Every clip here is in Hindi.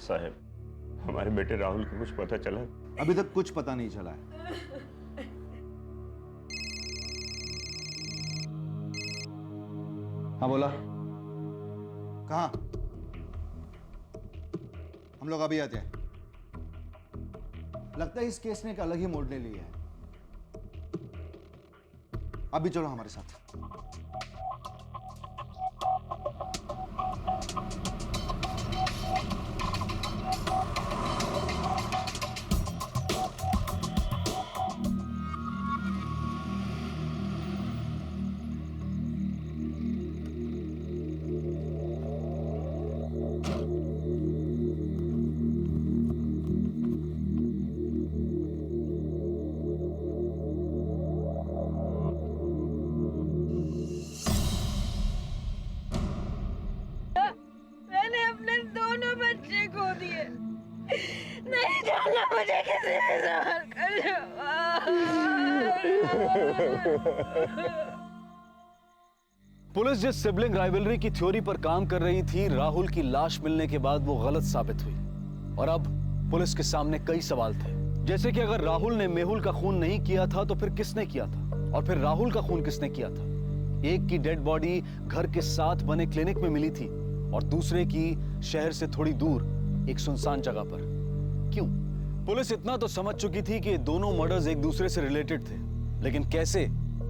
साहब, हमारे बेटे राहुल को कुछ पता चला? अभी तक कुछ पता नहीं चला है। हाँ बोला। कहाँ? हम लोग अभी आते हैं। लगता है इस केस ने एक अलग ही मोड़ ले लिया है। अभी चलो हमारे साथ। मैंने अपने दोनों बच्चे खो दिए। नहीं जानना मुझे किसी ने सवाल कर पुलिस जिस सिबलिंग राइवलरी की थ्योरी पर काम कर रही थी, राहुल की लाश मिलने के बाद वो गलत साबित हुई। और अब पुलिस के सामने कई सवाल थे, जैसे कि अगर राहुल ने मेहुल का खून नहीं किया था तो फिर किसने किया था, और फिर राहुल का खून किसने किया था। एक की डेड बॉडी घर के साथ बने क्लिनिक में मिली थी और दूसरे की शहर से थोड़ी दूर एक सुनसान जगह पर। क्यों? पुलिस इतना तो समझ चुकी थी कि दोनों मर्डर्स एक दूसरे से रिलेटेड थे, लेकिन कैसे,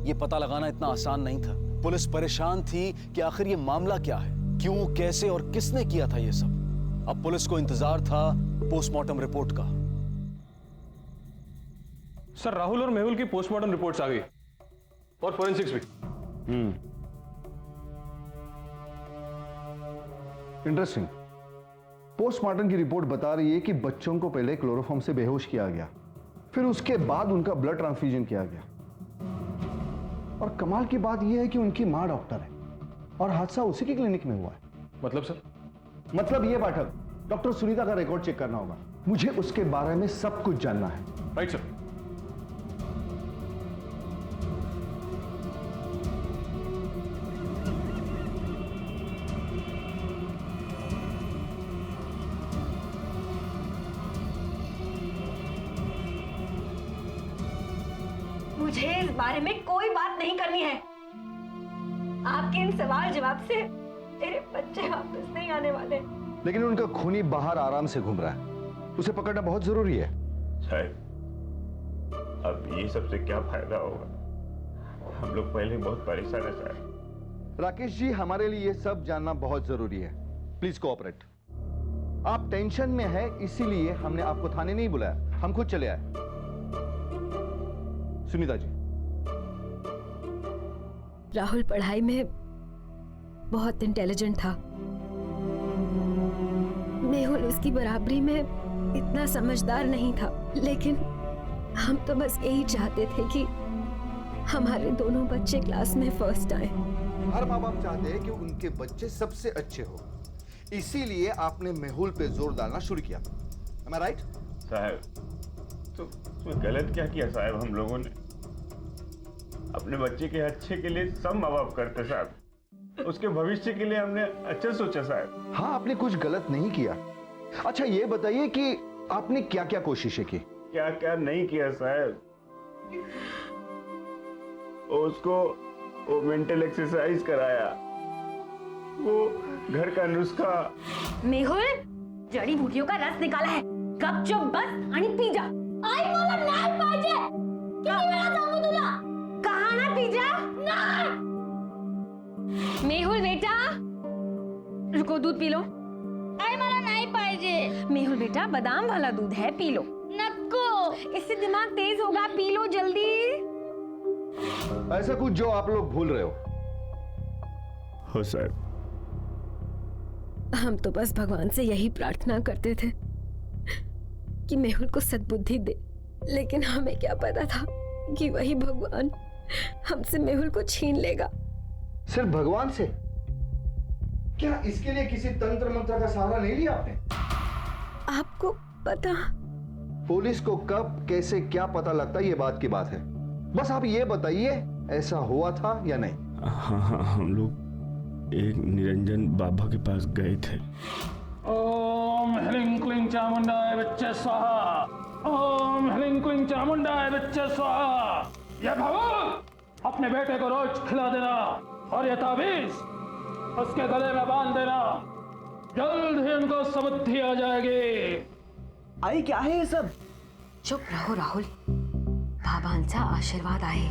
ये पता लगाना इतना आसान नहीं था। पुलिस परेशान थी कि आखिर ये मामला क्या है, क्यों, कैसे और किसने किया था ये सब। अब पुलिस को इंतजार था पोस्टमार्टम रिपोर्ट का। सर, राहुल और मेहुल की पोस्टमार्टम रिपोर्ट्स आ गई और फोरेंसिक्स भी। इंटरेस्टिंग। पोस्टमार्टम की रिपोर्ट बता रही है कि बच्चों को पहले क्लोरोफॉर्म से बेहोश किया गया, फिर उसके बाद उनका ब्लड ट्रांसफ्यूजन किया गया। और कमाल की बात यह है कि उनकी मां डॉक्टर है और हादसा उसी की क्लिनिक में हुआ है। मतलब सर? मतलब ये पाठक, डॉक्टर सुनीता का रिकॉर्ड चेक करना होगा। मुझे उसके बारे में सब कुछ जानना है। Right sir. मुझे इस बारे में कोई बात नहीं करनी है। आपके इन सवाल जवाब से तेरे बच्चे वापस नहीं आने वाले। लेकिन उनका खूनी बाहर आराम से घूम रहा है, उसे पकड़ना बहुत जरूरी है। साहब, अब ये सबसे क्या फायदा होगा? हम लोग पहले बहुत परेशान है साहब। राकेश जी, हमारे लिए ये सब जानना बहुत जरूरी है। Please cooperate. आप टेंशन में है, इसीलिए हमने आपको थाने नहीं बुलाया, हम खुद चले आए। सुनीता जी। राहुल पढ़ाई में बहुत इंटेलिजेंट था। मेहुल उसकी बराबरी में इतना समझदार नहीं था, लेकिन हम तो बस यही चाहते थे कि हमारे दोनों बच्चे क्लास में फर्स्ट आए। हर माँ बाप चाहते हैं कि उनके बच्चे सबसे अच्छे हो, इसीलिए आपने मेहुल पे जोर डालना शुरू किया। Am I right? साहब, तो गलत क्या किया साहब? हम लोगों ने अपने बच्चे के अच्छे के लिए सब माँ बाप करते साहब, उसके भविष्य के लिए हमने अच्छा सोचा साहब। हाँ, आपने कुछ गलत नहीं किया। अच्छा ये बताइए कि आपने क्या क्या कोशिशें की? क्या क्या नहीं किया साहब? उसको वो मेंटल एक्सरसाइज कराया, वो घर का नुस्खा। मेहुल, जड़ी बूटियों का रस निकाला है, गपचूप बस आणि पी जा। आई मला नाही पाहिजे। किती वेळा सांगू तुला? कहा ना पी जा? नाही। मेहुल बेटा, रुको, दूध पी लो। आई मला नाही पाहिजे। मेहुल बेटा, बादाम वाला दूध है, पी लो। नको, इससे दिमाग तेज होगा, पी लो जल्दी। ऐसा कुछ जो आप लोग भूल रहे हो साहब। हम तो बस भगवान से यही प्रार्थना करते थे कि मेहुल को सद्बुद्धि दे, लेकिन हमें क्या पता था कि वही भगवान हमसे मेहुल को छीन लेगा। सिर्फ भगवान से? क्या इसके लिए किसी तंत्र मंत्र का सहारा नहीं लिया आपने? आपको पता? पुलिस को कब कैसे क्या पता लगता है ये बात की बात है। बस आप ये बताइए, ऐसा हुआ था या नहीं? हाँ, हम लोग एक निरंजन बाबा के पास गए थे। ओम ह्रीं क्लीं चामुंडाय विच्चे स्वाहा, ओम ह्रीं क्लीं चामुंडाय विच्चे स्वाहा। ये भगवान अपने बेटे को रोज खिला देना और ये ताबीज उसके गले में बांध देना, जल्द ही उनको समझी आ जाएगी। आई क्या है ये सब? चुप रहो राहुल, बाबांचा आशीर्वाद आहे।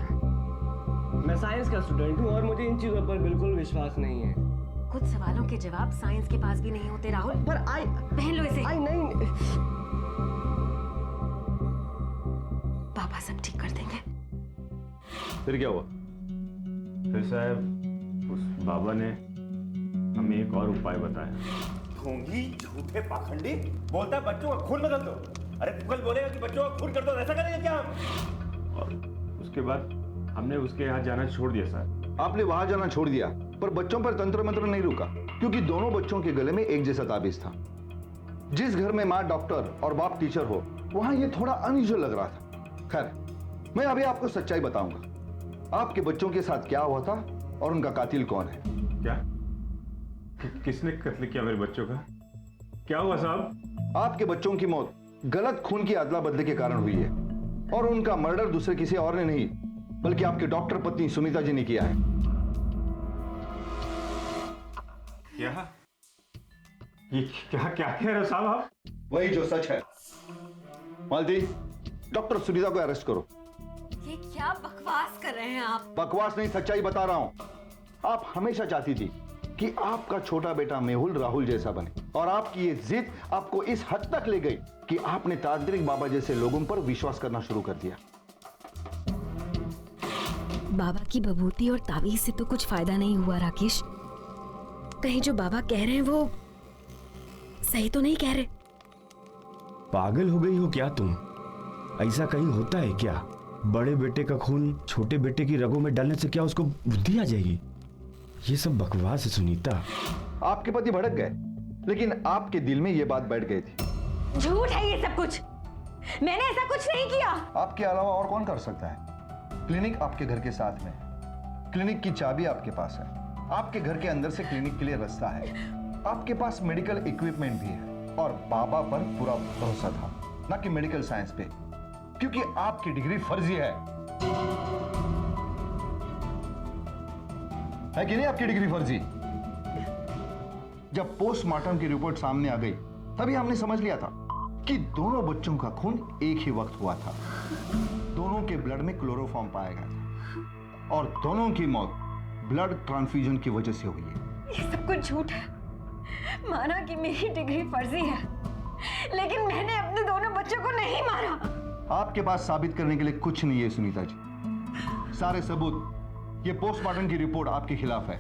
मैं साइंस का स्टूडेंट हूँ और मुझे इन चीजों पर बिल्कुल विश्वास नहीं है। कुछ सवालों के जवाब साइंस के पास भी नहीं होते राहुल। पर आई पहन लो इसे। नहीं। पापा सब ठीक कर देंगे। फिर क्या हुआ? फिर साहब उस बाबा ने हमें एक और उपाय बताया। ढोंगी झूठे पाखंडी, बोलता है बच्चों का खून बदल दो। अरे तू कल बोलेगा कि बच्चों का खून कर दो, ऐसा करेंगे क्या हम? और उसके बाद हमने उसके यहाँ जाना छोड़ दिया साहब। आपने वहां जाना छोड़ दिया, पर बच्चों पर तंत्र मंत्र नहीं रुका, क्योंकि दोनों बच्चों के गले में एक जैसा ताबीज था। जिस घर में माँ डॉक्टर और बाप टीचर हो, वहां ये थोड़ा अनयूजुअल लग रहा था। खैर, मैं अभी आपको सच्चाई बताऊंगा। आपके बच्चों के साथ क्या हुआ था और उनका कातिल कौन है। क्या? किसने कत्ल किया मेरे बच्चों का? क्या हुआ साहब? आपके बच्चों की मौत गलत खून की अदला बदले के कारण हुई है, और उनका मर्डर दूसरे किसी और ने नहीं, बल्कि आपकी डॉक्टर पत्नी सुनीता जी ने किया है। क्या? ये क्या क्या कह रहे हो साहब आप? वही जो सच है। मालती, डॉक्टर सुनीता को अरेस्ट करो। ये क्या बकवास कर रहे हैं आप? बकवास नहीं, सच्चाई बता रहा हूं। आप हमेशा चाहती थी कि आपका छोटा बेटा मेहुल राहुल जैसा बने, और आपकी ये जिद आपको इस हद तक ले गई कि आपने तांत्रिक बाबा जैसे लोगों पर विश्वास करना शुरू कर दिया। बाबा की बबूती और तावीज से तो कुछ फायदा नहीं हुआ राकेश। कहीं जो बाबा कह रहे हैं वो सही तो नहीं कह रहे। पागल हो गई हो क्या तुम? ऐसा कहीं होता है क्या? बड़े बेटे का खून छोटे बेटे की रगों में डालने से क्या उसको बुद्धि आ जाएगी? ये सब बकवास है सुनीता। आपके पति भड़क गए, लेकिन आपके दिल में ये बात बैठ गई थी। झूठ है ये सब कुछ। मैंने ऐसा कुछ नहीं किया। आपके अलावा और कौन कर सकता है? क्लिनिक आपके घर के साथ में है। क्लिनिक की चाबी आपके पास है। आपके घर के अंदर से क्लिनिक के लिए रास्ता है। आपके पास मेडिकल इक्विपमेंट भी है, और बाबा पर पूरा भरोसा था, ना कि मेडिकल साइंस पे, क्योंकि आपकी डिग्री फर्जी है कि नहीं? आपकी डिग्री फर्जी। जब पोस्टमार्टम की रिपोर्ट सामने आ गई, तभी हमने समझ लिया था कि दोनों बच्चों का खून एक ही वक्त हुआ था। दोनों के ब्लड में क्लोरोफॉर्म पाया गया था, और दोनों की मौत ब्लड ट्रांसफ्यूजन की वजह से हुई है। ये सब कुछ झूठ है। माना कि मेरी डिग्री फर्जी है, लेकिन मैंने अपने दोनों बच्चों को नहीं मारा। आपके पास साबित करने के लिए कुछ नहीं है सुनीता जी। सारे सबूत, ये पोस्टमार्टम की रिपोर्ट आपके खिलाफ है,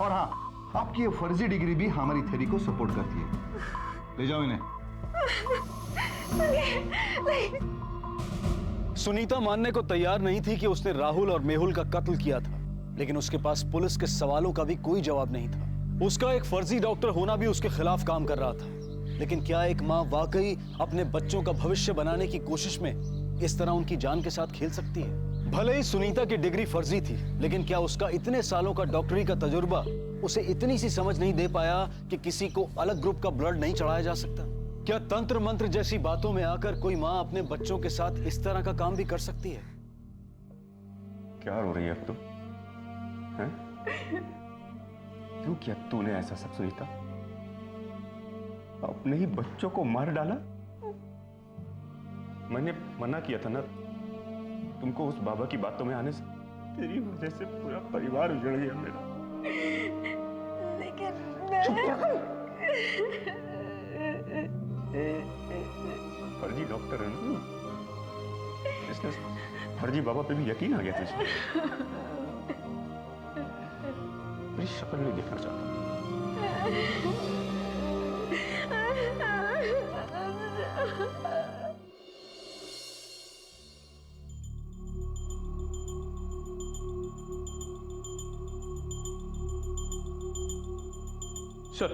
और हाँ, आपकी ये फर्जी डिग्री भी हमारी थ्योरी को सपोर्ट करती है। ले जाओ इन्हें। सुनीता मानने को तैयार नहीं थी कि उसने राहुल और मेहुल का कत्ल किया था, लेकिन उसके पास पुलिस के सवालों का भी कोई जवाब नहीं था। उसका एक फर्जी डॉक्टर होना भी उसके खिलाफ काम कर रहा था। लेकिन क्या एक माँ वाकई अपने बच्चों का भविष्य बनाने की कोशिश में इस तरह उनकी जान के साथ खेल सकती है? भले ही सुनीता की डिग्री फर्जी थी, लेकिन क्या उसका इतने सालों का डॉक्टरी का तजुर्बा उसे इतनी सी समझ नहीं दे पाया कि किसी को अलग ग्रुप का ब्लड नहीं चढ़ाया जा सकता? क्या तंत्र मंत्र जैसी बातों में आकर कोई माँ अपने बच्चों के साथ इस तरह का काम भी कर सकती है? क्या रो रही है अब तुम? हैं? क्यों किया तूने ऐसा सब सुनीता? अपने ही बच्चों को मार डाला? मैंने मना किया था ना तुमको उस बाबा की बातों में आने से। तेरी वजह से पूरा परिवार उजड़ गया मेरा। लेकिन फर्जी डॉक्टर है ना, इसने फर्जी बाबा पे भी यकीन आ गया तुझे। मेरी शक्ल नहीं देखना चाहता। सर,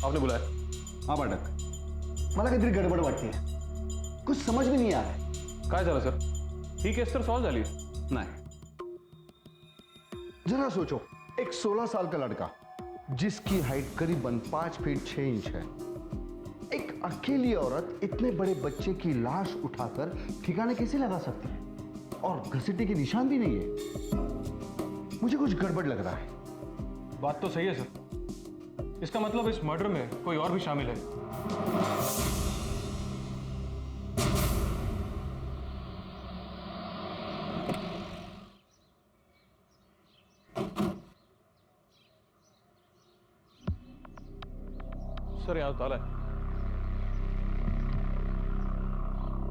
आपने बुलाया? हाँ पाठक, मला काहीतरी गडबड वाटते, कुछ समझ में नहीं आ रहा है। काय झालं सर? ही केस तर सॉल्व झाली. नहीं, जरा सोचो, एक 16 साल का लड़का जिसकी हाइट करीबन 5 फीट 6 इंच है, अकेली औरत इतने बड़े बच्चे की लाश उठाकर ठिकाने कैसे लगा सकती है? और घसीटने के निशान भी नहीं है। मुझे कुछ गड़बड़ लग रहा है। बात तो सही है सर। इसका मतलब इस मर्डर में कोई और भी शामिल है। सर यहाँ ताला है।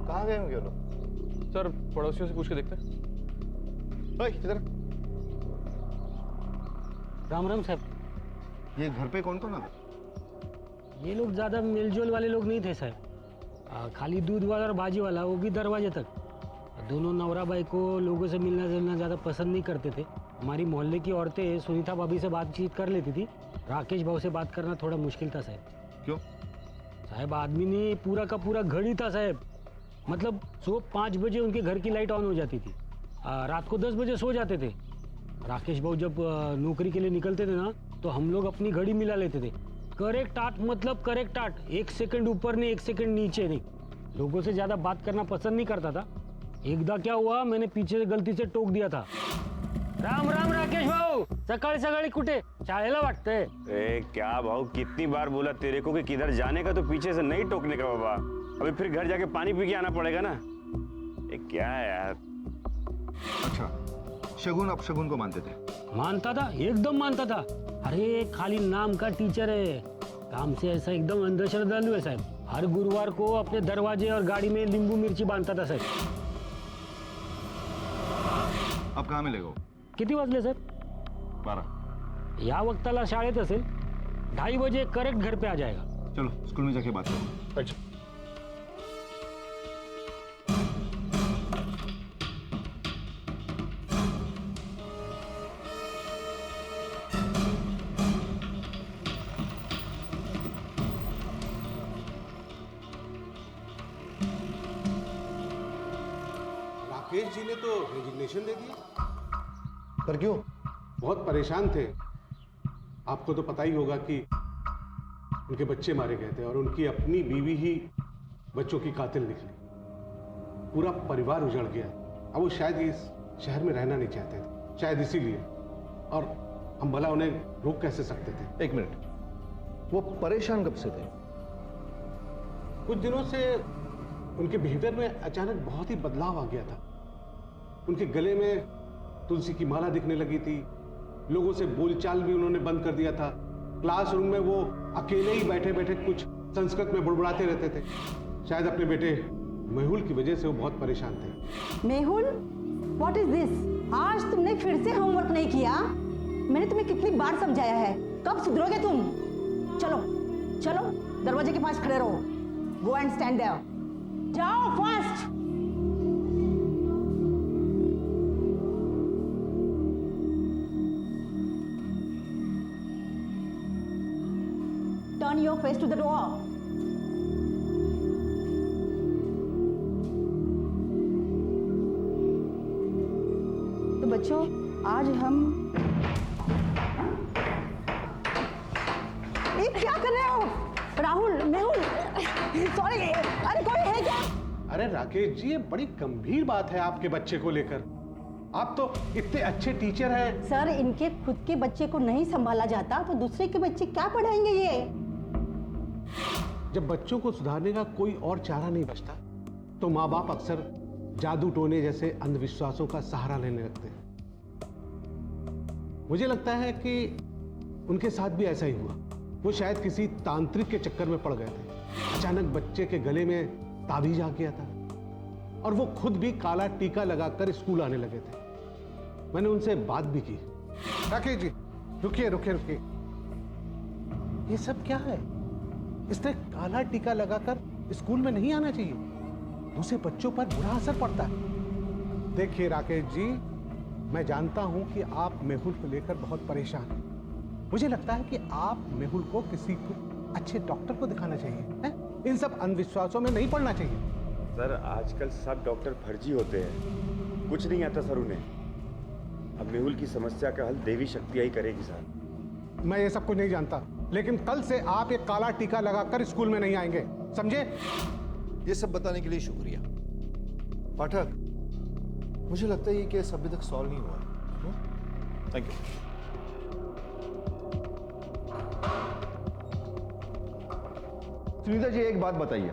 कहाँ गए होंगे वो लोग? सर पड़ोसियों से पूछ के देखते हैं। ओए, इधर। राम राम साहब। ये घर पे कौन कौन है? ये लोग ज़्यादा मिलजुल वाले लोग नहीं थे साहब। खाली दूध वाला और भाजी वाला, वो भी दरवाजे तक। दोनों नवरा भाई को लोगों से मिलना जुलना ज़्यादा पसंद नहीं करते थे। हमारी मोहल्ले की औरतें सुनीता भाभी से बातचीत कर लेती थी, राकेश भाव से बात करना थोड़ा मुश्किल था साहब। क्यों? साहब आदमी ने पूरा का पूरा घड़ी था साहब। मतलब सुबह 5 बजे उनके घर की लाइट ऑन हो जाती थी, रात को 10 बजे सो जाते थे। राकेश भाऊ जब नौकरी के लिए निकलते थे ना, तो हम लोग अपनी घड़ी मिला लेते थे। करेक्ट 8 मतलब करेक्ट 8, 1 सेकंड ऊपर नहीं 1 सेकंड नीचे नहीं। लोगों से ज़्यादा बात करना पसंद नहीं करता था। एकदा क्या हुआ, मैंने पीछे से गलती से टोक दिया था। राम राम राकेश भाऊ, सकाळी सकाळी कुठे? शाळेला वाटतंय। ए क्या भाऊ, कितनी बार बोला तेरे को कि किधर जाने का तो पीछे से नहीं टोकने का बाबा। अभी फिर घर जाके पानी पी के आना पड़ेगा ना। ये क्या है यार। अच्छा, शगुन अपशगुन को मानते थे? मानता था, एकदम मानता था। अरे खाली नाम का टीचर है, काम से ऐसा एकदम अंधश्रद्धालु है साहब। हर गुरुवार को अपने दरवाजे और गाड़ी में नींबू मिर्ची बांधता था साहब। अब कहाँ मिलेगा वो? किती वाजले सर? 12। या वक्ताला शाळेत असेल। 2:30 बजे करेक्ट घर पे आ जाएगा। चलो स्कूल में जाके बात करो। अच्छा। राकेश जी ने तो रेजिग्नेशन दे दिया। पर क्यों? बहुत परेशान थे। आपको तो पता ही होगा कि उनके बच्चे मारे गए थे और उनकी अपनी बीवी ही बच्चों की कातिल निकली। पूरा परिवार उजड़ गया। अब वो शायद इस शहर में रहना नहीं चाहते थे, शायद इसीलिए। और हम भला उन्हें रोक कैसे सकते थे? 1 मिनट, वो परेशान कब से थे? कुछ दिनों से उनके बिहेवियर में अचानक बहुत ही बदलाव आ गया था। उनके गले में तुलसी की माला दिखने लगी थी। लोगों से बोलचाल भी उन्होंने बंद कर दिया था। क्लासरूम में वो अकेले ही बैठे बैठे कुछ संस्कृत में बुड़बुड़ाते रहते थे। शायद अपने बेटे मेहुल की वजह से वो बहुत परेशान थे। Mehul, what is this? आज तुमने फिर से होमवर्क नहीं किया? मैंने तुम्हें कितनी बार समझाया है, कब सुधरोगे तुम? चलो चलो, दरवाजे के पास खड़े रहो। Go and stand there. जाओ fast. Turn your face to the door. तो बच्चों, आज हम ये क्या कर रहे हो? राहुल, मेहुल, सॉरी, अरे कोई है क्या? अरे राकेश जी, ये बड़ी गंभीर बात है आपके बच्चे को लेकर। आप तो इतने अच्छे टीचर हैं। सर, इनके खुद के बच्चे को नहीं संभाला जाता तो दूसरे के बच्चे क्या पढ़ाएंगे ये? जब बच्चों को सुधारने का कोई और चारा नहीं बचता तो माँ बाप अक्सर जादू टोने जैसे अंधविश्वासों का सहारा लेने लगते हैं। मुझे लगता है कि उनके साथ भी ऐसा ही हुआ। वो शायद किसी तांत्रिक के चक्कर में पड़ गए थे। अचानक बच्चे के गले में ताबीज आ गया था और वो खुद भी काला टीका लगाकर स्कूल आने लगे थे। मैंने उनसे बात भी की। राकेश जी, रुकिए रुकिए रुकिए, ये सब क्या है? इसने काला टीका लगाकर स्कूल में नहीं आना चाहिए। दूसरे बच्चों पर बुरा असर पड़ता है। देखिए राकेश जी, मैं जानता हूं कि आप मेहुल को लेकर बहुत परेशान हैं। मुझे लगता है कि आप मेहुल को किसी को अच्छे डॉक्टर को दिखाना चाहिए, है? इन सब अंधविश्वासों में नहीं पड़ना चाहिए। सर आजकल सब डॉक्टर फर्जी होते हैं, कुछ नहीं आता सर उन्हें। अब मेहुल की समस्या का हल देवी शक्तियाँ ही करेगी सर। मैं ये सब कुछ नहीं जानता, लेकिन कल से आप एक काला टीका लगाकर स्कूल में नहीं आएंगे। समझे? ये सब बताने के लिए शुक्रिया। पाठक, मुझे लगता है ये केस अभी तक सॉल्व नहीं हुआ है। Thank you. सुनीता जी, एक बात बताइए,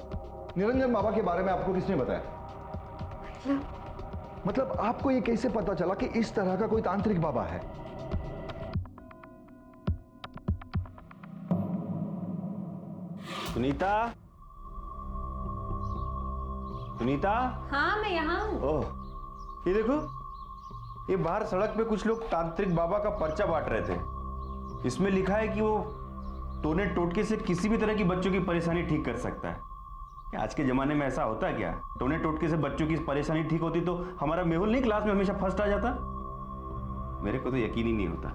निरंजन बाबा के बारे में आपको किसने बताया? मतलब आपको ये कैसे पता चला कि इस तरह का कोई तांत्रिक बाबा है? सुनीता, सुनीता। हाँ, मैं यहाँ हूँ। ओह, ये देखो, ये बाहर सड़क पे कुछ लोग तांत्रिक बाबा का पर्चा बांट रहे थे। इसमें लिखा है कि वो टोने टोटके से किसी भी तरह की बच्चों की परेशानी ठीक कर सकता है। आज के जमाने में ऐसा होता है क्या? टोने टोटके से बच्चों की परेशानी ठीक होती तो हमारा मेहुल नहीं क्लास में हमेशा फर्स्ट आ जाता? मेरे को तो यकीन ही नहीं होता।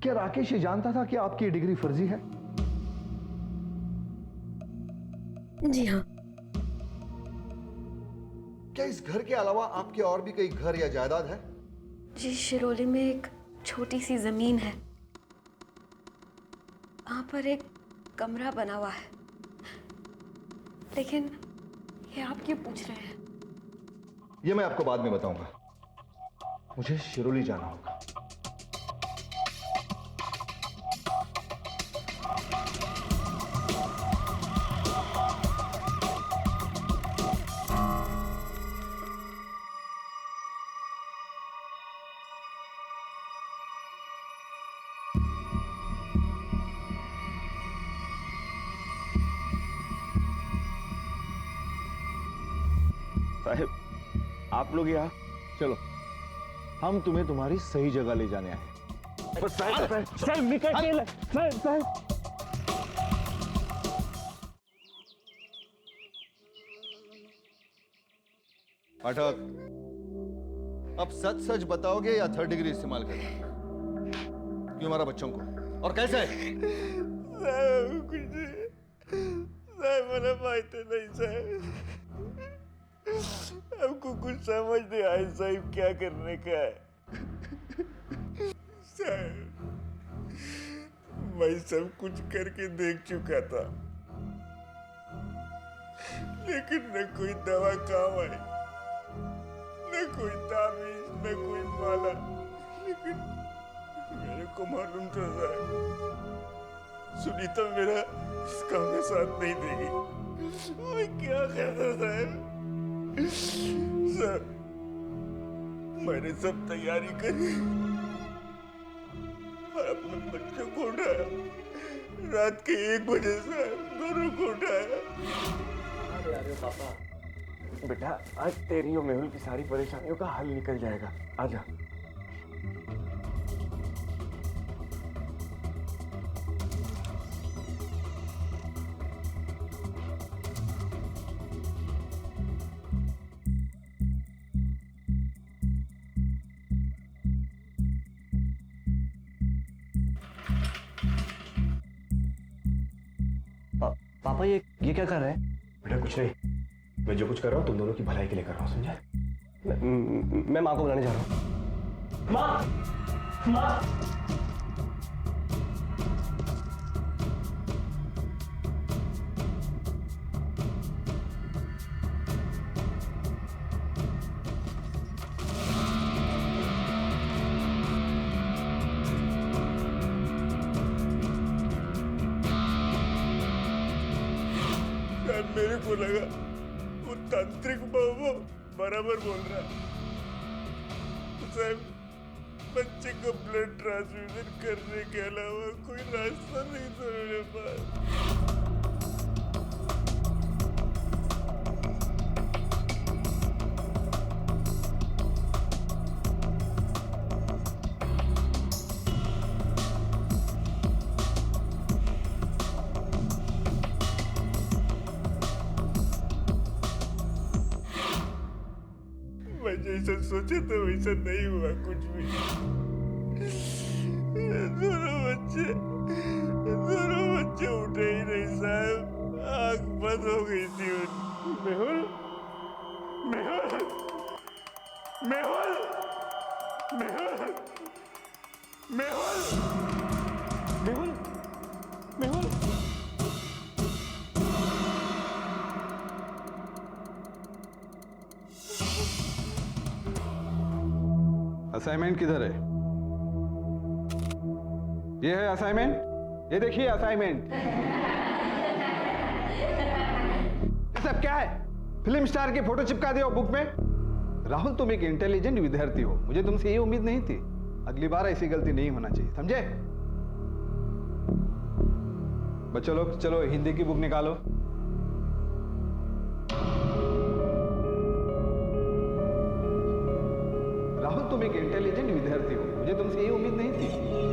क्या राकेश ये जानता था कि आपकी ये डिग्री फर्जी है? जी हाँ। क्या इस घर के अलावा आपके और भी कई घर या जायदाद है? जी, शिरोली में एक छोटी सी जमीन है, वहां पर एक कमरा बना हुआ है। लेकिन ये आप क्यों पूछ रहे हैं? ये मैं आपको बाद में बताऊंगा। मुझे शिरोली जाना होगा। साहब, आप लोग यहाँ? चलो, हम तुम्हें तुम्हारी सही जगह ले जाने आए। पाठक, अब सच सच बताओगे या थर्ड डिग्री इस्तेमाल करोगे? क्यों मारा बच्चों को और कैसे? साहब मला माहिती नहीं साहब, हमको कुछ समझ नहीं आया साहब क्या करने का है। साहब, मैं सब कुछ करके देख चुका था, लेकिन न कोई दवा काम आई, न कोई ताबीज, न कोई माला। लेकिन मेरे को मालूम था साहब, सुनीता मेरा इस काम में साथ नहीं देगी। मैं क्या करता साहब? सर, मैंने सब तैयारी करी और अपने बच्चों को उठाया। रात के 1 बजे से दोनों को उठाया। अरे पापा, बेटा आज तेरी और मेहुल की सारी परेशानियों का हल निकल जाएगा। आजा। पापा ये क्या कर रहे हैं? बेटा कुछ नहीं, मैं जो कुछ कर रहा हूँ तुम दोनों की भलाई के लिए कर रहा हूँ, समझा? मैं माँ को बुलाने जा रहा हूँ। माँ, माँ। मेरे को लगा वो तांत्रिक बाबा बराबर बोल रहा है। साहब, बच्चे को ब्लड ट्रांसफ्यूजन करने के अलावा कोई रास्ता नहीं था मेरे पास। जैसा सोचा था वैसा नहीं हुआ कुछ भी। दोनों बच्चे उठे ही नहीं साहब, आंख बंद हो गई थी उनकी। मेहुल, मेहुल, मेहुल, मेहुल, मेहुल, मेहुल, असाइनमेंट किधर है? ये है असाइनमेंट, ये देखिए असाइनमेंट। ये सब क्या है? फिल्म स्टार की फोटो चिपका दिया बुक में। राहुल, तुम एक इंटेलिजेंट विद्यार्थी हो, मुझे तुमसे ये उम्मीद नहीं थी। अगली बार ऐसी गलती नहीं होना चाहिए, समझे? बच्चों लोग चलो हिंदी की बुक निकालो। राहुल, तुम एक इंटेलिजेंट विद्यार्थी हो, मुझे तुमसे ये उम्मीद नहीं थी।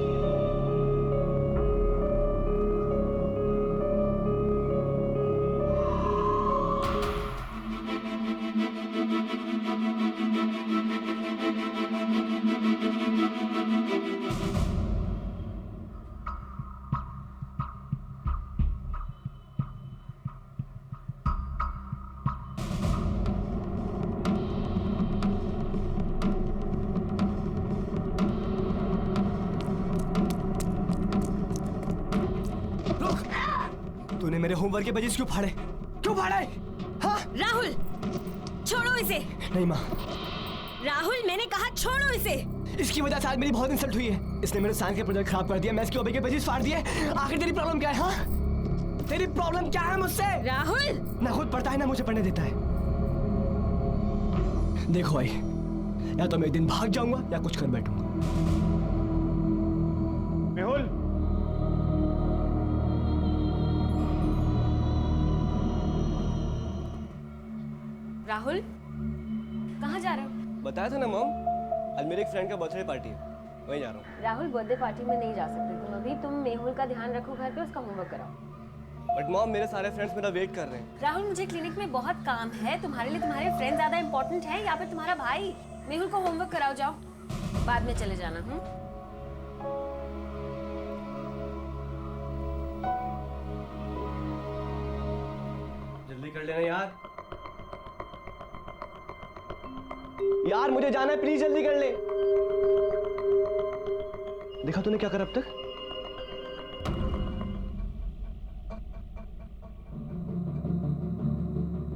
तूने मेरे होमवर्क के पेजेस क्यों फाड़े? क्यों फाड़े? हाँ? राहुल, छोड़ो इसे। नहीं माँ, राहुल, मैंने कहा छोड़ो इसे। इसकी वजह से आज मेरी बहुत इंसल्ट हुई है। इसने मेरे साइंस के प्रोजेक्ट खराब कर दिया, मैथ्स के ओबे के पेजेस फाड़ दिए। आखिर तेरी प्रॉब्लम क्या है? हाँ? तेरी प्रॉब्लम क्या है मुझसे? राहुल, ना खुद पढ़ता है ना मुझे पढ़ने देता है। देखो भाई, या तो मैं एक दिन भाग जाऊंगा या कुछ कर बैठूंगा। मेहुल, राहुल, कहाँ जा रहे हो? बताया था ना मॉम, आज मेरे एक फ्रेंड का बर्थडे पार्टी है, वहीं जा रहा हूँ। राहुल, बर्थडे पार्टी में नहीं जा सकते तुम अभी। तुम मेहुल का ध्यान रखो घर पे, उसका होमवर्क कराओ। बट मॉम, मेरे सारे फ्रेंड्स मेरा वेट कर रहे हैं। राहुल, मुझे क्लिनिक में बहुत काम है। तुम्हारे लिए तुम्हारे फ्रेंड ज्यादा इंपॉर्टेंट है या फिर तुम्हारा भाई? मेहुल को होमवर्क कराओ, जाओ, बाद में चले जाना। जल्दी कर लेना यार। यार मुझे जाना है, प्लीज जल्दी कर ले। देखा तूने क्या करा अब तक?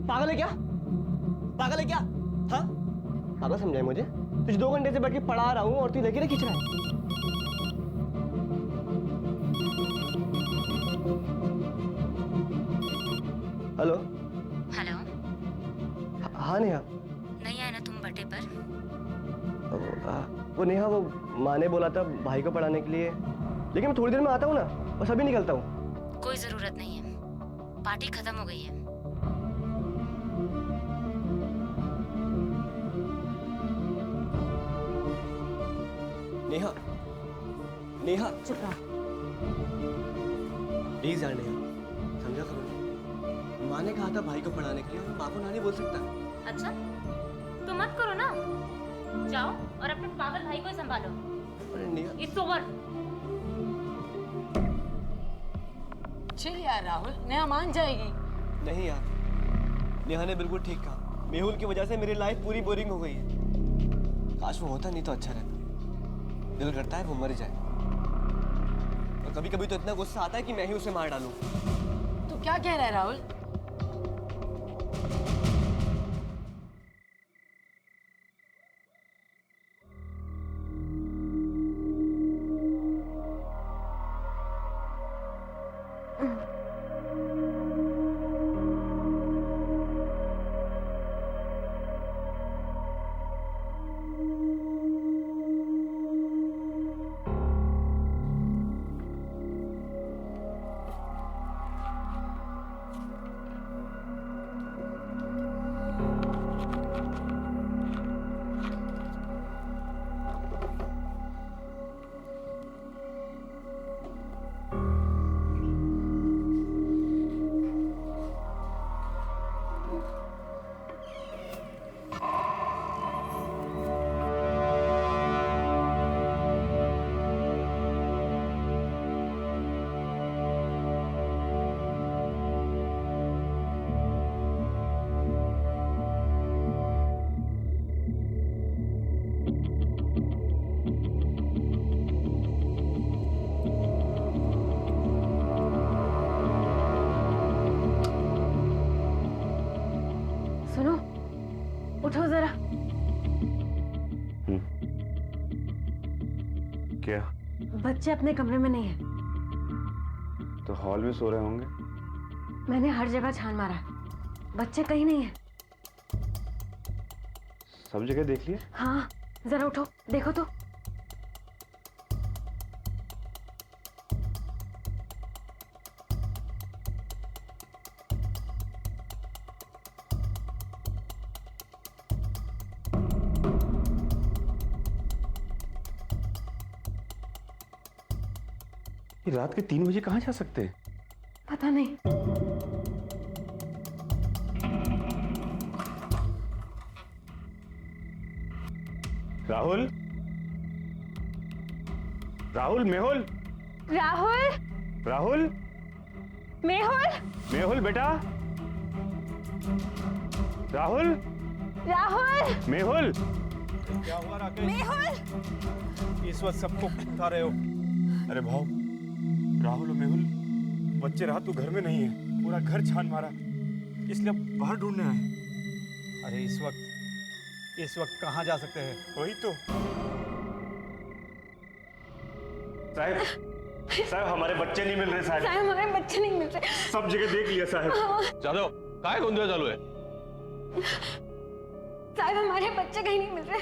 पागल है क्या? पागल है क्या? हाँ, पागल समझाए मुझे? तुझे 2 घंटे से बैठ के पढ़ा रहा हूं और तू लेके खींच रहा है। हेलो हेलो, हाँ नेहा। नहीं आए ना तुम बर्थडे पर? वो नेहा, वो माँ ने बोला था भाई को पढ़ाने के लिए, लेकिन मैं थोड़ी देर में आता हूँ ना, बस अभी निकलता हूँ। कोई जरूरत नहीं है, पार्टी खत्म हो गई है। नेहा, नेहा चुप रहो। प्लीज यार नेहा, समझा करो। माँ ने कहा था भाई को पढ़ाने के लिए, और माँ को ना नहीं बोल सकता। अच्छा, तो मत करो ना, जाओ और अपने पागल भाई को संभालो। अरे नेहा, इट्स ओवर। चिल यार राहुल, नेहा मान जाएगी। नहीं यार, नेहा ने बिल्कुल ठीक कहा। मेहुल की वजह से मेरी लाइफ पूरी बोरिंग हो गई है। काश वो होता, नहीं तो अच्छा रहता। दिल करता है वो मर जाए, और कभी कभी तो इतना गुस्सा आता है कि मैं ही उसे मार डालूं। तो क्या कह रहा है राहुल? क्या? बच्चे अपने कमरे में नहीं है। तो हॉल में सो रहे होंगे। मैंने हर जगह छान मारा, बच्चे कहीं नहीं है। सब जगह देख लिया? हाँ, जरा उठो, देखो तो। ये रात के 3 बजे कहाँ जा सकते हैं? पता नहीं। राहुल, राहुल, मेहुल, राहुल, राहुल, मेहुल, मेहुल बेटा, राहुल, राहुल, मेहुल। क्या हुआ राकेश? मेहुल, इस वक्त सबको उठा रहे हो? अरे भाव, राहुल और मेहुल, बच्चे रात तो घर में नहीं है, पूरा घर छान मारा, इसलिए अब बाहर ढूंढने आए। अरे इस वक्त कहाँ जा सकते हैं? वही तो। साहब, साहब हमारे बच्चे नहीं मिल रहे साहब। साहब हमारे बच्चे नहीं मिल रहे। सब जगह देख लिया साहब। जादव, काय गोंधळ चालू है? साहब हमारे बच्चे कहीं नहीं मिल रहे।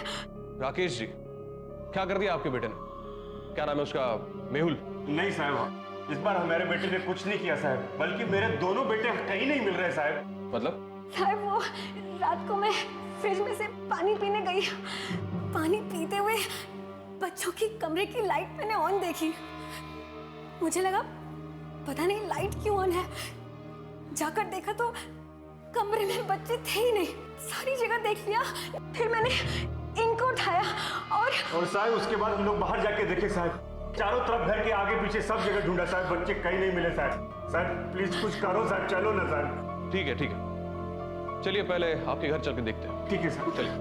राकेश जी, क्या कर दिया आपके बेटे ने? क्या नाम है उसका? मेहुल? नहीं साहब, इस बार हमारे बेटे ने कुछ नहीं किया साहब, बल्कि मेरे दोनों बेटे कहीं नहीं मिल रहे साहब। मतलब? साहब वो रात को मैं फ्रिज में से पानी पीने गई, पानी पीते हुए बच्चों की कमरे की लाइट मैंने ऑन देखी। मुझे लगा पता नहीं लाइट क्यों ऑन है, जाकर देखा तो कमरे में बच्चे थे ही नहीं। सारी जगह देख लिया, फिर मैंने इनको उठाया और साहब उसके बाद हम लोग बाहर जाके देखे साहब, चारों तरफ घर के आगे पीछे सब जगह ढूंढा साहब, बच्चे कहीं नहीं मिले साहब। साहब प्लीज कुछ करो साहब, चलो ना साहब। ठीक है, ठीक है, चलिए पहले आपके घर चल के देखते हैं। ठीक है सर, चलिए।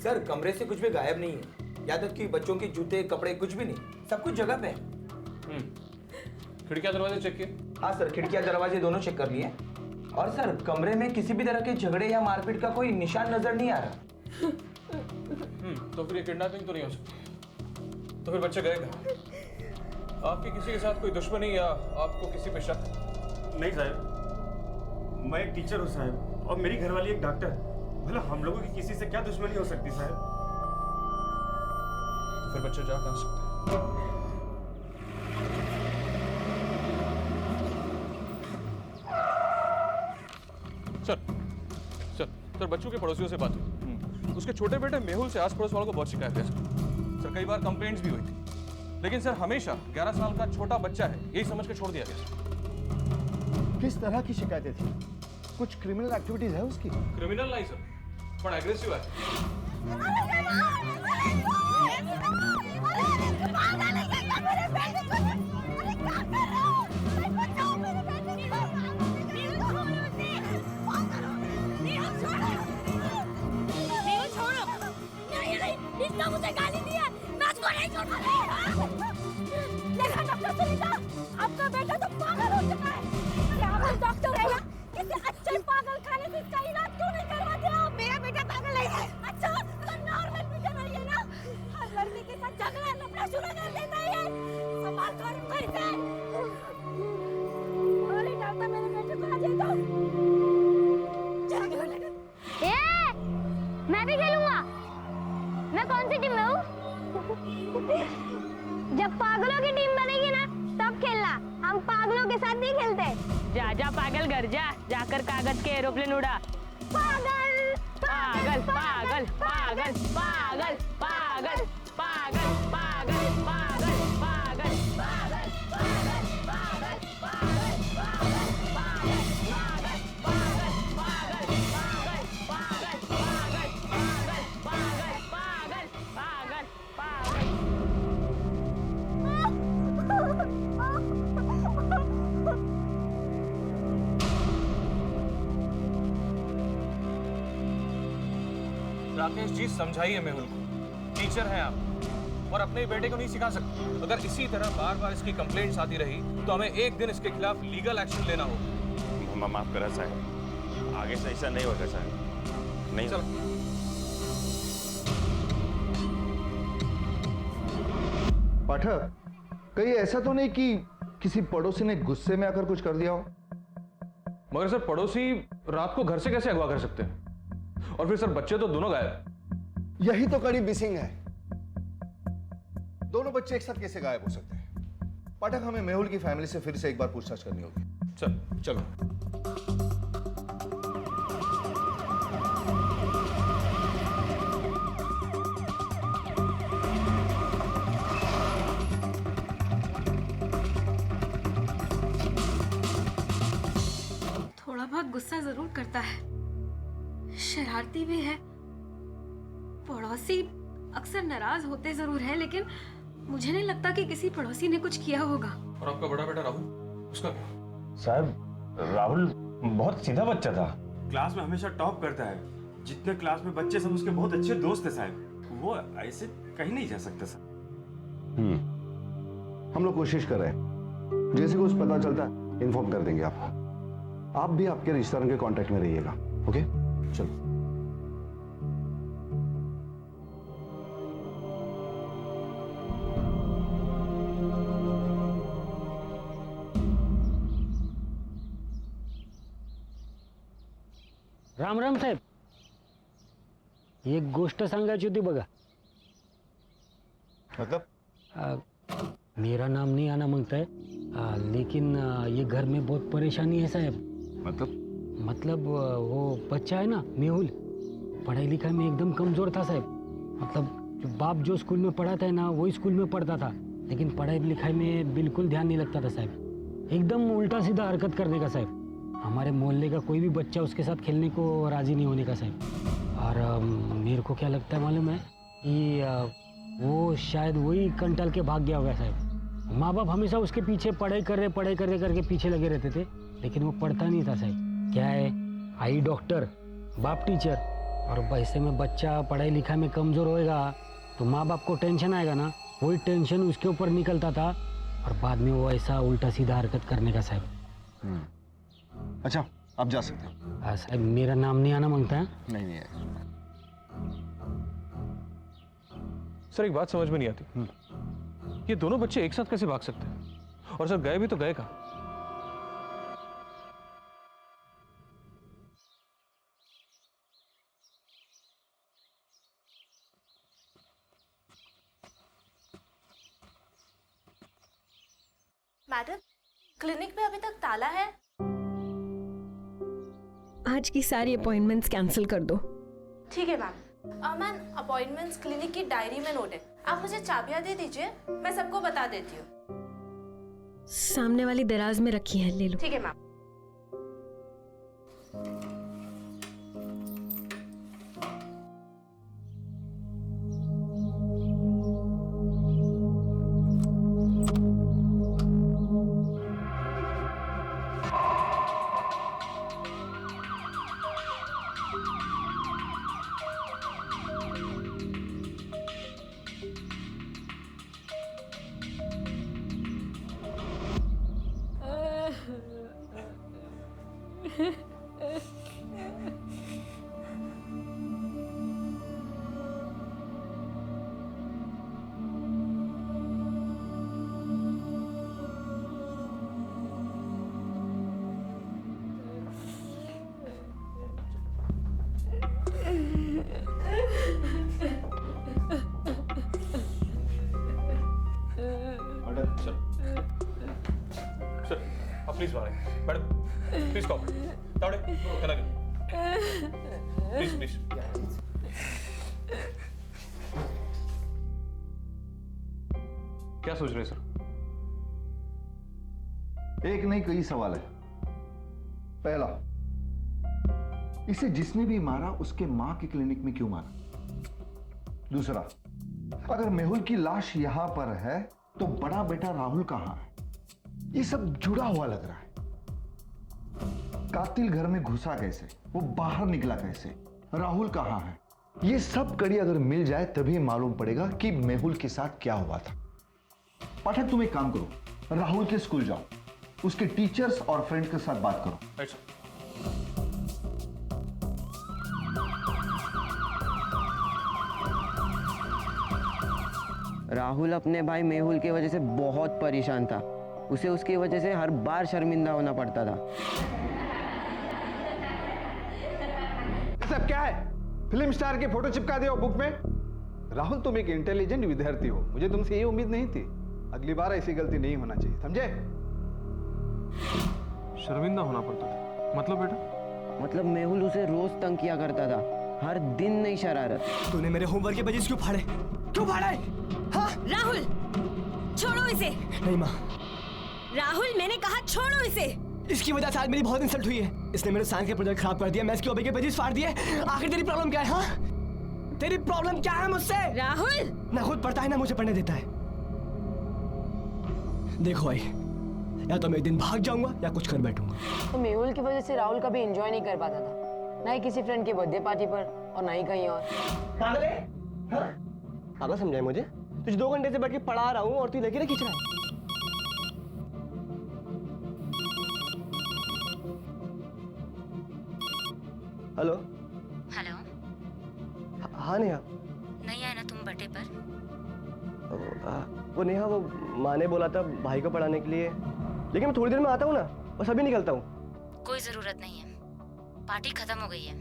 सर कमरे से कुछ भी गायब नहीं है, यहाँ तक कि बच्चों के जूते कपड़े कुछ भी नहीं, सब कुछ जगह पे है। खिड़कियां दरवाजे चेक किए? हाँ सर, खिड़कियां दरवाजे दोनों चेक कर लिए। और सर कमरे में किसी भी तरह के झगड़े या मारपीट का कोई निशान नजर नहीं आ रहा। तो फिर ये किडनैपिंग तो नहीं हो सकती। तो फिर बच्चे गए कहाँ? आपकी किसी के साथ कोई दुश्मनी या आपको किसी पे शक? नहीं साहब, मैं एक टीचर हूँ साहब, और मेरी घरवाली एक डॉक्टर। भला हम लोगों की किसी से क्या दुश्मनी हो सकती साहब? तो फिर बच्चे जा कहाँ सकते हैं? सर बच्चों के पड़ोसियों से बात हुई। उसके छोटे बेटे मेहुल से आस पड़ोस वालों को बहुत शिकायत है सर। कई बार कंप्लेंट्स भी हुई थी, लेकिन सर हमेशा 11 साल का छोटा बच्चा है यही समझ के छोड़ दिया गया। किस तरह की शिकायतें थी? कुछ क्रिमिनल एक्टिविटीज है उसकी? क्रिमिनल नहीं सर, पर एग्रेसिव है। इसने मुझे गाली दी है, मैं उसको नहीं छोड़ूंगा। देखा डॉक्टर सुनीता, आपका बेटा तो पागल हो चुका है। क्या आप डॉक्टर है? किसी अच्छे पागल खाने से इसका इलाज क्यों नहीं करवाते आप? मेरा बेटा पागल नहीं है। अच्छा तो नॉर्मल बेटा नहीं है ना? हर लड़के के साथ झगड़ा लफड़ा शुरू कर देता है। संभाल कर कैसे? अरे डॉक्टर मेरे बेटे को आ जाए तो। मैं भी खेलूंगा। मैं कौन सी टीम में हूँ? जब पागलों की टीम बनेगी ना तब खेलना, हम पागलों के साथ नहीं खेलते। जा जा पागल घर जा, जाकर कागज के एरोप्लेन उड़ा। पागल पागल पागल पागल पागल पागल पागल पागल पागल पागल पागल पागल पागल पागल राकेश जी समझाइए मेहुल को, टीचर हैं आप और अपने बेटे को नहीं सिखा सकते। अगर इसी तरह बार बार इसकी कंप्लेंट्स आती रही तो हमें एक दिन इसके खिलाफ लीगल एक्शन लेना होगा। माफ करा साहब, आगे से ऐसा नहीं होगा साहब। नहीं चलो पाठक, कहीं ऐसा तो नहीं कि किसी पड़ोसी ने गुस्से में आकर कुछ कर दिया हो? मगर सर पड़ोसी रात को घर से कैसे अगवा कर सकते हैं? और फिर सर बच्चे तो दोनों गायब। यही तो कड़ी मिसिंग है। दोनों बच्चे एक साथ कैसे गायब हो सकते हैं? पाठक, हमें मेहुल की फैमिली से फिर से एक बार पूछताछ करनी होगी। चलो। थोड़ा बहुत गुस्सा जरूर करता है, शरारती भी है। पड़ोसी अक्सर नाराज होते जरूर है, लेकिन मुझे नहीं लगता कि किसी पड़ोसी ने कुछ किया होगा। और आपका बड़ा बेटा राहुल, उसका क्या? साहब, राहुल बहुत सीधा बच्चा था, क्लास में हमेशा टॉप करता है। जितने क्लास में बच्चे सब उसके बहुत अच्छे दोस्त है साहब। वो ऐसे कहीं नहीं जा सकता सर। हम लोग कोशिश कर रहे हैं, जैसे कुछ पता चलता है इन्फॉर्म कर देंगे आपको। आप भी आपके रिश्तेदारों के कांटेक्ट में रहिएगा। ओके, चलो। राम राम साहेब, एक गोष्ट सांगायची होती बघा. मतलब मेरा नाम नहीं आना मांगता है, लेकिन ये घर में बहुत परेशानी है साहब. मतलब वो बच्चा है ना मेहुल, पढ़ाई लिखाई में एकदम कमज़ोर था साहब. मतलब बाप जो स्कूल में पढ़ाता है ना वही स्कूल में पढ़ता था, लेकिन पढ़ाई लिखाई में बिल्कुल ध्यान नहीं लगता था साहब. एकदम उल्टा सीधा हरकत करने का साहब. हमारे मोहल्ले का कोई भी बच्चा उसके साथ खेलने को राज़ी नहीं होने का साहब. और मेरे को क्या लगता है मालूम है कि वो शायद वही कंटल के भाग गया होगा साहब. माँ बाप हमेशा उसके पीछे पढ़ाई करके पीछे लगे रहते थे, लेकिन वो पढ़ता नहीं था साहब. क्या है, आई डॉक्टर, बाप टीचर, और वैसे में बच्चा पढ़ाई लिखाई में कमज़ोर होएगा तो माँ बाप को टेंशन आएगा ना, वही टेंशन उसके ऊपर निकलता था और बाद में वो ऐसा उल्टा सीधा हरकत करने का साहब. अच्छा, आप जा सकते हैं. साहब मेरा नाम नहीं आना मांगता है. नहीं है सर. एक बात समझ में नहीं आती, ये दोनों बच्चे एक साथ कैसे भाग सकते हैं? और सर गए भी तो गए कहाँ? मैडम, क्लिनिक में अभी तक ताला है. आज की सारी अपॉइंटमेंट्स कैंसिल कर दो. ठीक है मैम. मैम, अपॉइंटमेंट्स क्लिनिक की डायरी में नोट है. आप मुझे चाबियां दे दीजिए, मैं सबको बता देती हूँ. सामने वाली दराज में रखी है, ले लो. ठीक है ma'am. Please madam, please cooperate. Tawde, चला गया. प्लीज. क्या सोच रहे सर? एक नहीं कई सवाल है. पहला, इसे जिसने भी मारा उसके मां के क्लिनिक में क्यों मारा? दूसरा, अगर मेहुल की लाश यहां पर है तो बड़ा बेटा राहुल कहां है? ये सब जुड़ा हुआ लग रहा है. कातिल घर में घुसा कैसे, वो बाहर निकला कैसे, राहुल कहां है? ये सब कड़ी अगर मिल जाए तभी मालूम पड़ेगा कि मेहुल के साथ क्या हुआ था. पाठक, तुम एक काम करो, राहुल के स्कूल जाओ, उसके टीचर्स और फ्रेंड्स के साथ बात करो. अच्छा. राहुल अपने भाई मेहुल की वजह से बहुत परेशान था। उसे उसकी वजह से हर बार शर्मिंदा होना पड़ता था। ये सब क्या है? फिल्म स्टार की फोटो चिपका दिया बुक में। राहुल, तुम एक इंटेलिजेंट विद्यार्थी हो, मुझे तुमसे ये उम्मीद नहीं थी। अगली बार ऐसी गलती नहीं होना चाहिए, समझे? शर्मिंदा होना पड़ता था मतलब बेटा? मतलब मेहुल उसे रोज तंग किया करता था, हर दिन नई शरारत। तूने मेरे होमवर्क के पेजेस क्यों फाड़े? क्यों फाड़े? हाँ? राहुल, छोड़ो इसे। नहीं माँ, राहुल, मैंने कहा छोड़ो इसे। इसकी वजह से आज मेरी बहुत इंसल्ट हुई है। इसने मेरे साइंस के प्रोजेक्ट खराब कर दिया, मैथ्स के ओबे के पेजेस फाड़ दिए। आखिर तेरी प्रॉब्लम क्या है? हाँ? तेरी प्रॉब्लम क्या है मुझसे? राहुल, ना खुद पढ़ता है ना मुझे पढ़ने देता है। देखो भाई, या तो मैं एक दिन भाग जाऊंगा या कुछ कर बैठूंगा। तो मेहुल की वजह से राहुल कभी एंजॉय नहीं कर पाता था, ना ही किसी फ्रेंड की बर्थडे पार्टी पर और ना ही कहीं और। पागल है? हाँ? पागल समझाए मुझे? तुझे 2 घंटे से बैठ के पढ़ा रहा हूँ और तू लेके खींच रहा है। Hello hello. हाँ नेहा। नहीं आए ना तुम बर्थडे पर? वो नेहा, वो माँ ने बोला था भाई को पढ़ाने के लिए, लेकिन मैं थोड़ी देर में आता हूँ ना, बस अभी निकलता हूँ। कोई जरूरत नहीं है, पार्टी खत्म हो गई है।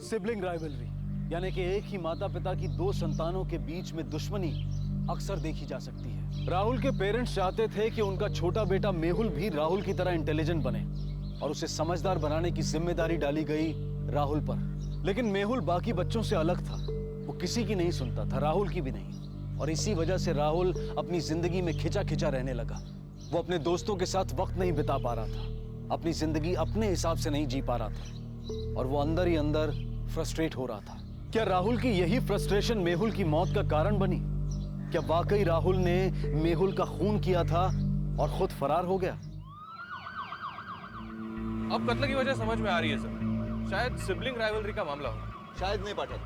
सिबलिंग राइवलरी यानी कि एक ही माता पिता की 2 संतानों के बीच में दुश्मनी अक्सर देखी जा सकती है। राहुल के पेरेंट्स चाहते थे कि उनका छोटा बेटा मेहुल भी राहुल की तरह इंटेलिजेंट बने और उसे समझदार बनाने की जिम्मेदारी डाली गई राहुल पर। लेकिन मेहुल बाकी बच्चों से अलग था, वो किसी की नहीं सुनता था, राहुल की भी नहीं। और इसी वजह से राहुल अपनी जिंदगी में खिंचा खिंचा रहने लगा। वो अपने दोस्तों के साथ वक्त नहीं बिता पा रहा था, अपनी जिंदगी अपने हिसाब से नहीं जी पा रहा था और वो अंदर ही अंदर फ्रस्ट्रेट हो रहा था। क्या राहुल की यही फ्रस्ट्रेशन मेहुल की मौत का कारण बनी? क्या वाकई राहुल ने मेहुल का खून किया था और खुद फरार हो गया? अब कत्ल की वजह समझ में आ रही है सर, शायद सिबलिंग राइवलरी का मामला हो। शायद नहीं पाठक,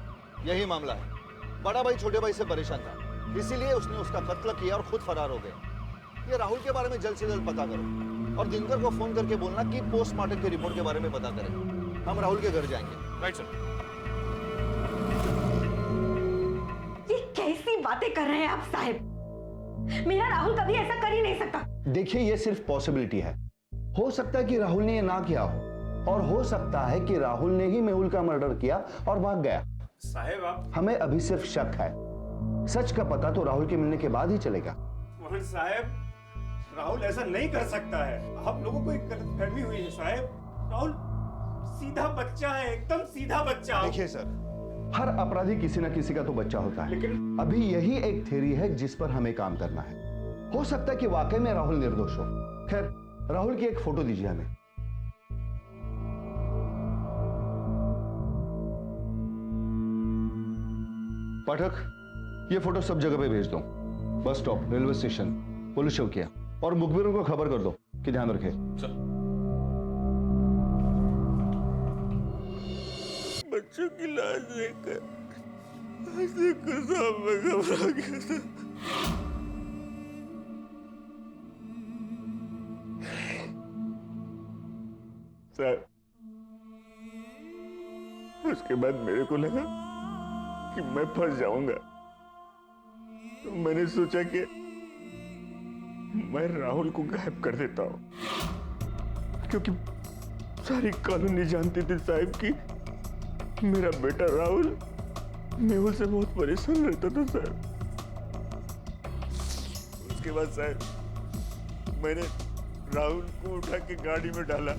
यही मामला है। बड़ा भाई छोटे भाई से परेशान था, इसीलिए उसने उसका कत्ल किया और खुद फरार हो गया। ये राहुल के बारे में जल्द से जल्द पता करो और दिनकर को फोन करके बोलना कि पोस्टमार्टम की रिपोर्ट के बारे में पता करें। हम राहुल के घर जाएंगे। Right sir. ये कैसी बातें कर रहे हैं आप साहब? मेरा राहुल कभी ऐसा कर ही नहीं सकता। देखिए, ये सिर्फ पॉसिबिलिटी है। हो सकता है कि राहुल ने ये ना किया हो और हो सकता है कि राहुल ने ही मेहुल का मर्डर किया और भाग गया। साहब आप, हमें अभी सिर्फ शक है, सच का पता तो राहुल के मिलने के बाद ही चलेगा। मोहन साहब, राहुल ऐसा नहीं कर सकता है। आप लोगों को एक गलतफहमी हुई है साहब। राहुल सीधा बच्चा है, एकदम सीधा बच्चा। देखिए सर, हर अपराधी किसी ना किसी का तो बच्चा होता है, लेकिन अभी यही एक थ्योरी है जिस पर हमें काम करना है। हो सकता है कि वाकई में राहुल निर्दोष हो। खैर, राहुल की एक फोटो दीजिए हमें। पाठक, ये फोटो सब जगह पे भेज दो, bus stop, railway station, police चौकिया, और मुखबिरों को खबर कर दो कि ध्यान रखे। बच्चों की लाश देखकर मैं घबरा गया था। सर, उसके बाद मेरे को लगा कि मैं फंस जाऊंगा, तो मैंने सोचा कि मैं राहुल को गायब कर देता हूं, क्योंकि सारी कॉलोनी जानती थी साहब कि मेरा बेटा राहुल मेहुल से बहुत परेशान रहता था सर। उसके बाद सर, मैंने राहुल को उठा के गाड़ी में डाला,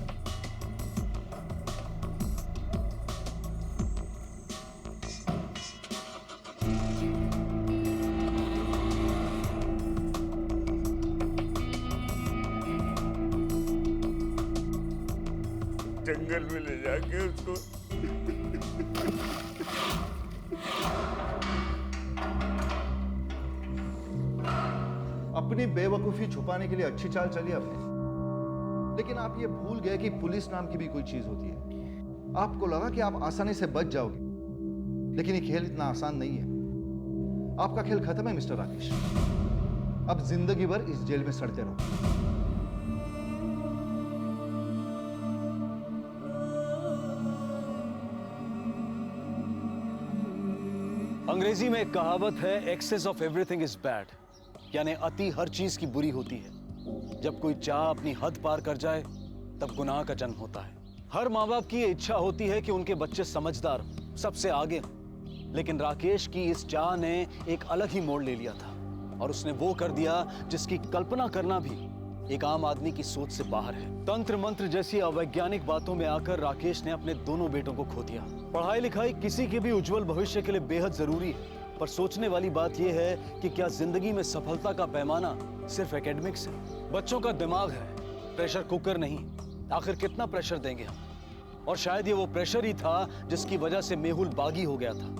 जंगल में ले जाके उसको अपनी बेवकूफी छुपाने के लिए अच्छी चाल चली आपने, लेकिन आप ये भूल गए कि पुलिस नाम की भी कोई चीज होती है। आपको लगा कि आप आसानी से बच जाओगे, लेकिन ये खेल इतना आसान नहीं है। आपका खेल खत्म है मिस्टर राकेश। अब जिंदगी भर इस जेल में सड़ते रहो। अंग्रेजी में एक कहावत है, excess of everything is bad, यानी अति हर चीज की बुरी होती है। जब कोई चाह अपनी हद पार कर जाए तब गुनाह का जन्म होता है। हर माँ बाप की इच्छा होती है कि उनके बच्चे समझदार हों, सबसे आगे हों। लेकिन राकेश की इस चाह ने एक अलग ही मोड़ ले लिया था और उसने वो कर दिया जिसकी कल्पना करना भी एक आम आदमी की सोच से बाहर है। तंत्र मंत्र जैसी अवैज्ञानिक बातों में आकर राकेश ने अपने दोनों बेटों को खो दिया। पढ़ाई लिखाई किसी के भी उज्जवल भविष्य के लिए बेहद जरूरी है, पर सोचने वाली बात यह है कि क्या जिंदगी में सफलता का पैमाना सिर्फ एकेडमिक्स है? बच्चों का दिमाग है, प्रेशर कुकर नहीं। आखिर कितना प्रेशर देंगे हम? और शायद ये वो प्रेशर ही था जिसकी वजह से मेहुल बागी हो गया था।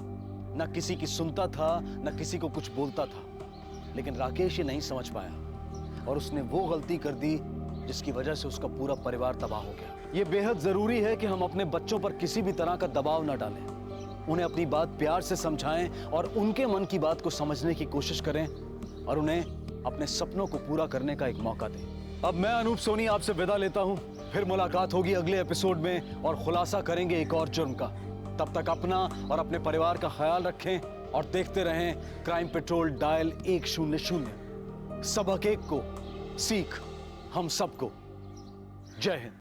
न किसी की सुनता था, न किसी को कुछ बोलता था। लेकिन राकेश ये नहीं समझ पाया और उसने वो गलती कर दी जिसकी वजह से उसका पूरा परिवार तबाह हो गया। ये बेहद जरूरी है कि हम अपने बच्चों पर किसी भी तरह का दबाव न डालें, उन्हें अपनी बात प्यार से समझाएं और उनके मन की बात को समझने की कोशिश करें और उन्हें अपने सपनों को पूरा करने का एक मौका दें। अब मैं अनूप सोनी आपसे विदा लेता हूं, फिर मुलाकात होगी अगले एपिसोड में और खुलासा करेंगे एक और जुर्म का। तब तक अपना और अपने परिवार का ख्याल रखें और देखते रहें क्राइम पेट्रोल डायल 100। सबक एक को, सीख हम सबको। जय हिंद।